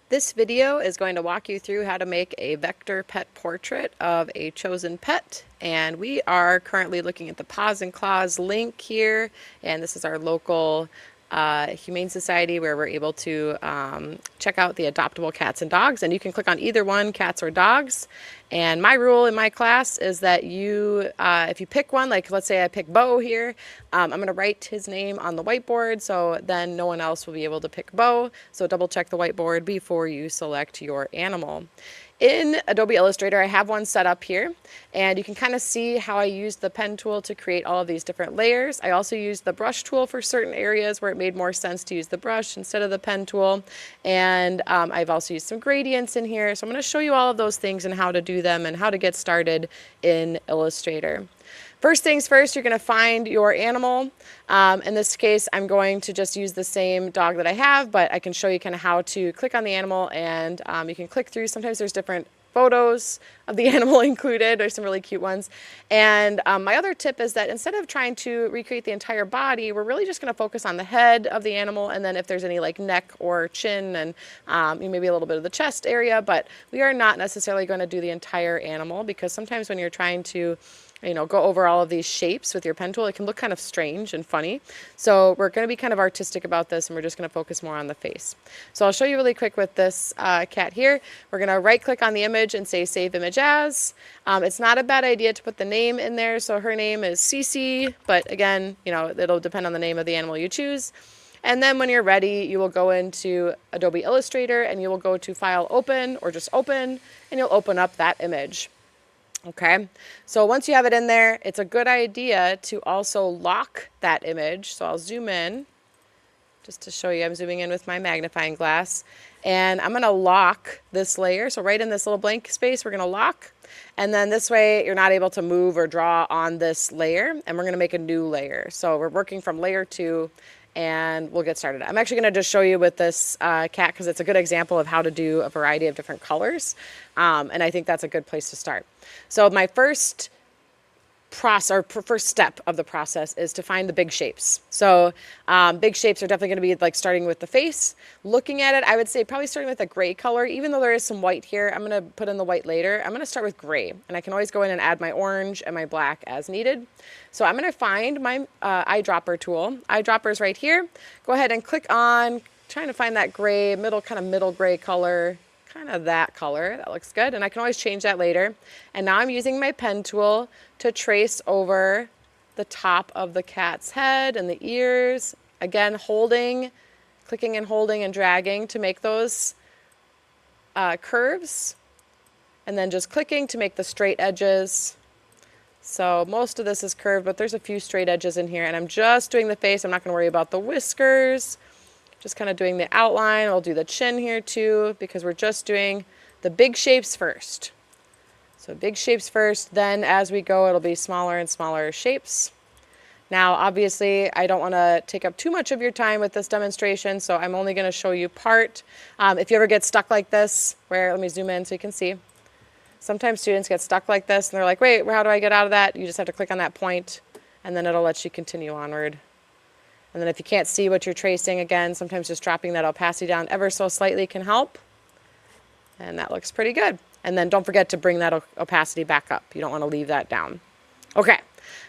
This video is going to walk you through how to make a vector pet portrait of a chosen pet, and we are currently looking at the Paws and Claws link here, and this is our local Humane Society where we're able to check out the adoptable cats and dogs, and you can click on either one, cats or dogs. And my rule in my class is that you, if you pick one, like let's say I pick Bo here, I'm going to write his name on the whiteboard, so then no one else will be able to pick Bo. So double check the whiteboard before you select your animal. In Adobe Illustrator, I have one set up here, and you can kind of see how I used the pen tool to create all of these different layers. I also used the brush tool for certain areas where it made more sense to use the brush instead of the pen tool. And I've also used some gradients in here. So I'm going to show you all of those things and how to do them and how to get started in Illustrator. First things first, you're going to find your animal. In this case, I'm going to just use the same dog that I have, but I can show you kind of how to click on the animal, and you can click through. Sometimes there's different photos of the animal included. There's some really cute ones. And my other tip is that instead of trying to recreate the entire body, we're really just going to focus on the head of the animal, and then if there's any like neck or chin and maybe a little bit of the chest area, but we are not necessarily going to do the entire animal, because sometimes when you're trying to go over all of these shapes with your pen tool, it can look kind of strange and funny. So we're going to be kind of artistic about this, and we're just going to focus more on the face. So I'll show you really quick with this cat here. We're going to right click on the image and say Save Image As. It's not a bad idea to put the name in there. So her name is Cece, but again, it'll depend on the name of the animal you choose. And then when you're ready, you will go into Adobe Illustrator and you will go to File Open, or just Open, and you'll open up that image. Okay, so once you have it in there, it's a good idea to also lock that image. So I'll zoom in just to show you. I'm zooming in with my magnifying glass, and I'm going to lock this layer. So right in this little blank space, we're going to lock, and then this way you're not able to move or draw on this layer, and we're going to make a new layer. So we're working from layer 2, and we'll get started. I'm actually going to just show you with this cat because it's a good example of how to do a variety of different colors, and I think that's a good place to start. So my first step of the process is to find the big shapes. So big shapes are definitely going to be like starting with the face. Looking at it, I would say probably starting with a gray color. Even though there is some white here, I'm going to put in the white later. I'm going to start with gray, and I can always go in and add my orange and my black as needed. So I'm going to find my eyedropper tool. Eyedropper is right here. Go ahead and click on, trying to find that gray, middle gray color. Kind of that color. That looks good, and I can always change that later. And now I'm using my pen tool to trace over the top of the cat's head and the ears. Again, clicking and holding and dragging to make those curves, and then just clicking to make the straight edges. So most of this is curved, but there's a few straight edges in here, and I'm just doing the face. I'm not going to worry about the whiskers. Just kind of doing the outline. I'll do the chin here too, because we're just doing the big shapes first. So big shapes first, then as we go, it'll be smaller and smaller shapes. Now, obviously, I don't want to take up too much of your time with this demonstration, so I'm only going to show you part. If you ever get stuck like this, let me zoom in so you can see. Sometimes students get stuck like this, and they're like, wait, how do I get out of that? You just have to click on that point, and then it'll let you continue onward. And then if you can't see what you're tracing, again, sometimes just dropping that opacity down ever so slightly can help. And that looks pretty good. And then don't forget to bring that opacity back up. You don't want to leave that down. Okay,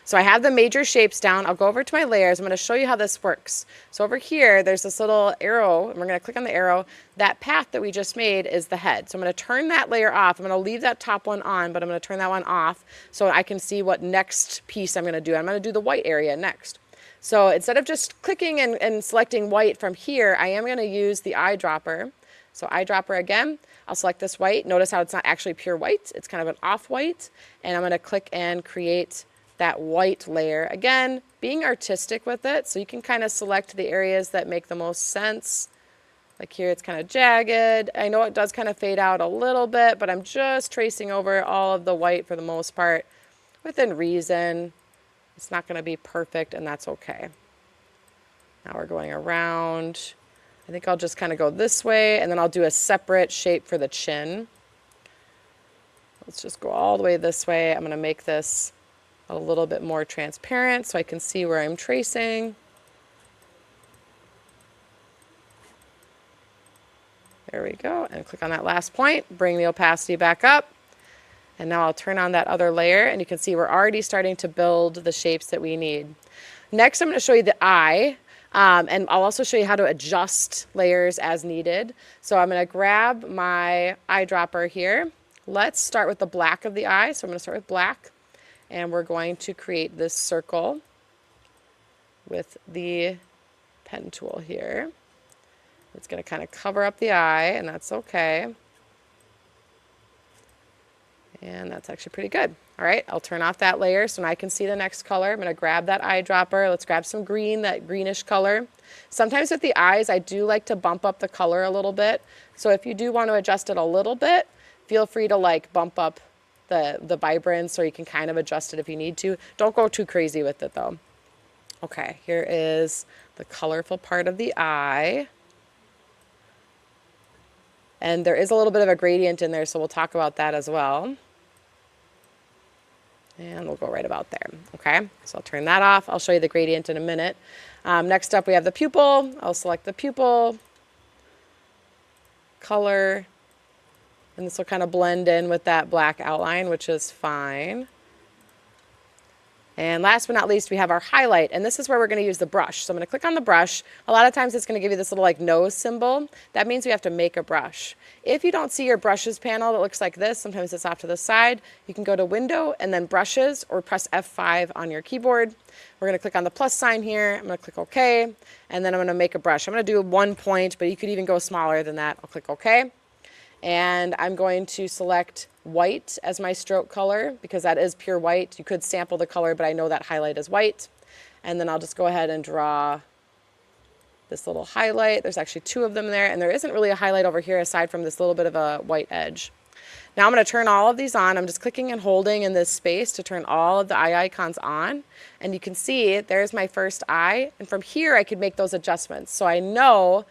so I have the major shapes down. I'll go over to my layers. I'm going to show you how this works. So over here, there's this little arrow, and we're going to click on the arrow. That path that we just made is the head. So I'm going to turn that layer off. I'm going to leave that top one on, but I'm going to turn that one off so I can see what next piece I'm going to do. I'm going to do the white area next. So instead of just clicking and selecting white from here, I am going to use the eyedropper. So eyedropper again, I'll select this white. Notice how it's not actually pure white. It's kind of an off-white. And I'm going to click and create that white layer. Again, being artistic with it, so you can kind of select the areas that make the most sense. Like here, it's kind of jagged. I know it does kind of fade out a little bit, but I'm just tracing over all of the white for the most part within reason. It's not going to be perfect, and that's okay. Now we're going around. I think I'll just kind of go this way, and then I'll do a separate shape for the chin. Let's just go all the way this way. I'm going to make this a little bit more transparent so I can see where I'm tracing. There we go. And click on that last point, bring the opacity back up. And now I'll turn on that other layer, and you can see we're already starting to build the shapes that we need. Next, I'm going to show you the eye, and I'll also show you how to adjust layers as needed. So I'm going to grab my eyedropper here. Let's start with the black of the eye. So I'm going to start with black, and we're going to create this circle with the pen tool here. It's going to kind of cover up the eye, and that's okay. And that's actually pretty good. All right, I'll turn off that layer so now I can see the next color. I'm going to grab that eyedropper. Let's grab some green, that greenish color. Sometimes with the eyes, I do like to bump up the color a little bit. So if you do want to adjust it a little bit, feel free to like bump up the vibrance, or you can kind of adjust it if you need to. Don't go too crazy with it though. Okay, here is the colorful part of the eye. And there is a little bit of a gradient in there, so we'll talk about that as well. And we'll go right about there. Okay, so I'll turn that off. I'll show you the gradient in a minute. Next up, we have the pupil. I'll select the pupil, color, and this will kind of blend in with that black outline, which is fine. And last but not least, we have our highlight, and this is where we're going to use the brush. So I'm going to click on the brush. A lot of times it's going to give you this little like nose symbol. That means we have to make a brush. If you don't see your brushes panel that looks like this, sometimes it's off to the side, you can go to Window and then Brushes, or press F5 on your keyboard. We're going to click on the plus sign here. I'm going to click OK, and then I'm going to make a brush. I'm going to do 1 point, but you could even go smaller than that. I'll click OK. And I'm going to select white as my stroke color because that is pure white. You could sample the color, but I know that highlight is white. And then I'll just go ahead and draw this little highlight. There's actually 2 of them there, and there isn't really a highlight over here aside from this little bit of a white edge. Now I'm going to turn all of these on. I'm just clicking and holding in this space to turn all of the eye icons on. And you can see there's my first eye. And from here I could make those adjustments. So I know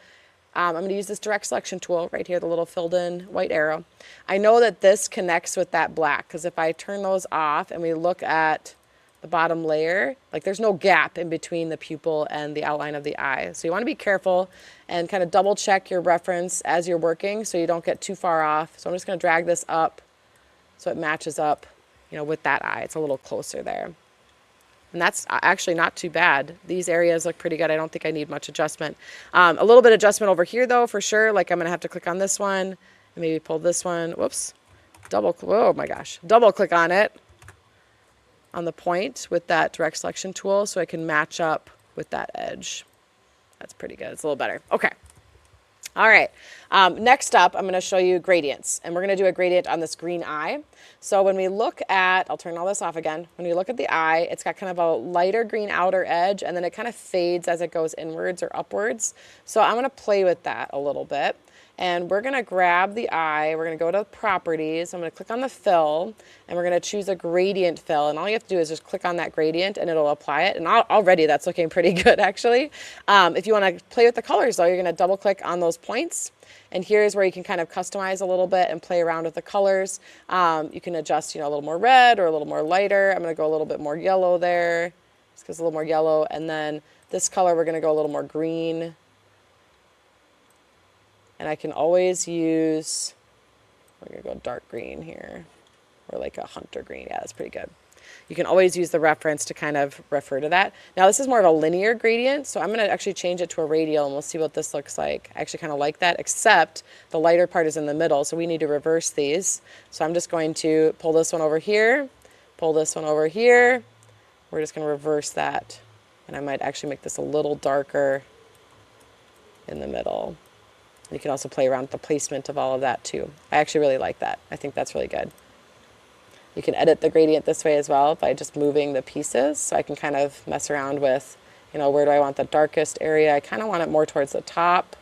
I'm going to use this direct selection tool right here, the little filled in white arrow. I know that this connects with that black because if I turn those off and we look at the bottom layer, like there's no gap in between the pupil and the outline of the eye. So you want to be careful and kind of double check your reference as you're working so you don't get too far off. So I'm just going to drag this up so it matches up, with that eye. It's a little closer there. And that's actually not too bad. These areas look pretty good. I don't think I need much adjustment. A little bit of adjustment over here though, for sure. Like I'm going to have to click on this one and maybe pull this one. Whoops. Oh my gosh. Double click on it on the point with that direct selection tool so I can match up with that edge. That's pretty good. It's a little better. Okay. All right. Next up, I'm going to show you gradients, and we're going to do a gradient on this green eye. So when we look at, I'll turn all this off again. When you look at the eye, it's got kind of a lighter green outer edge, and then it kind of fades as it goes inwards or upwards. So I'm going to play with that a little bit. And we're going to grab the eye, we're going to go to properties, I'm going to click on the fill, and we're going to choose a gradient fill. And all you have to do is just click on that gradient and it'll apply it. And already that's looking pretty good actually. If you want to play with the colors though, you're going to double click on those points. And here's where you can kind of customize a little bit and play around with the colors. You can adjust, a little more red or a little more lighter. I'm going to go a little bit more yellow there. Just goes a little more yellow. And then this color, we're going to go a little more green. And I can always use, we're going to go dark green here, or like a hunter green. Yeah, that's pretty good. You can always use the reference to kind of refer to that. Now this is more of a linear gradient, so I'm going to actually change it to a radial, and we'll see what this looks like. I actually kind of like that, except the lighter part is in the middle, so we need to reverse these. So I'm just going to pull this one over here, pull this one over here. We're just going to reverse that, and I might actually make this a little darker in the middle. You can also play around with the placement of all of that too. I actually really like that. I think that's really good. You can edit the gradient this way as well by just moving the pieces. So I can kind of mess around with, where do I want the darkest area? I kind of want it more towards the top.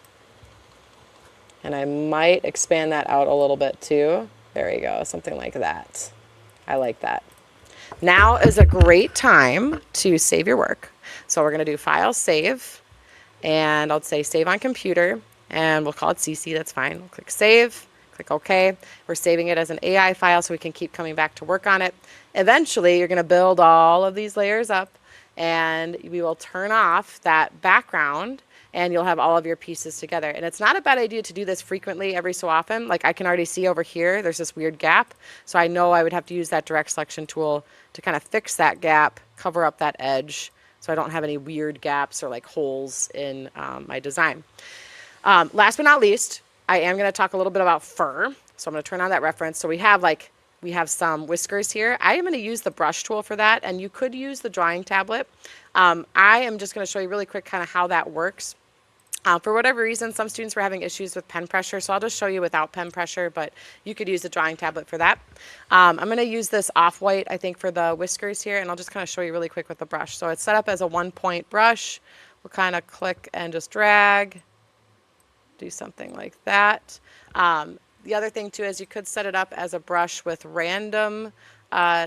And I might expand that out a little bit too. There we go, something like that. I like that. Now is a great time to save your work. So we're going to do File, Save, and I'll say Save on Computer. And we'll call it CC, that's fine. We'll click Save, click OK. We're saving it as an AI file so we can keep coming back to work on it. Eventually, you're going to build all of these layers up, and we will turn off that background, and you'll have all of your pieces together. And it's not a bad idea to do this frequently every so often. Like I can already see over here, there's this weird gap. So I know I would have to use that direct selection tool to kind of fix that gap, cover up that edge, so I don't have any weird gaps or like holes in my design. Last but not least, I am going to talk a little bit about fur. So I'm going to turn on that reference. So we have some whiskers here. I am going to use the brush tool for that, and you could use the drawing tablet. I am just going to show you really quick kind of how that works. For whatever reason, some students were having issues with pen pressure, so I'll just show you without pen pressure, but you could use the drawing tablet for that. I'm going to use this off-white, I think, for the whiskers here, and I'll just kind of show you really quick with the brush. So it's set up as a one-point brush. We'll kind of click and just drag, do something like that. The other thing, too, is you could set it up as a brush with random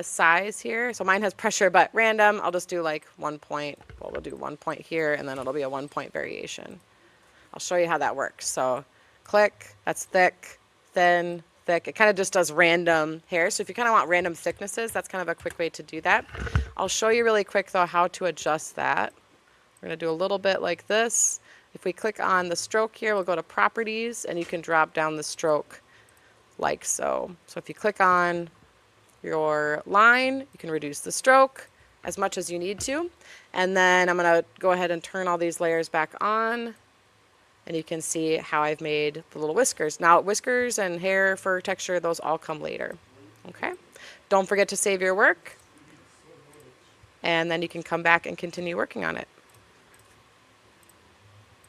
size here. So mine has pressure, but random. I'll just do like 1 point. Well, we'll do 1 point here, and then it'll be a 1 point variation. I'll show you how that works. So click, that's thick, thin, thick. It kind of just does random hair. So if you kind of want random thicknesses, that's kind of a quick way to do that. I'll show you really quick, though, how to adjust that. We're going to do a little bit like this. If we click on the stroke here, we'll go to properties, and you can drop down the stroke like so. So if you click on your line, you can reduce the stroke as much as you need to. And then I'm going to go ahead and turn all these layers back on. And you can see how I've made the little whiskers. Now, whiskers and hair, fur texture, those all come later. Okay? Don't forget to save your work. And then you can come back and continue working on it.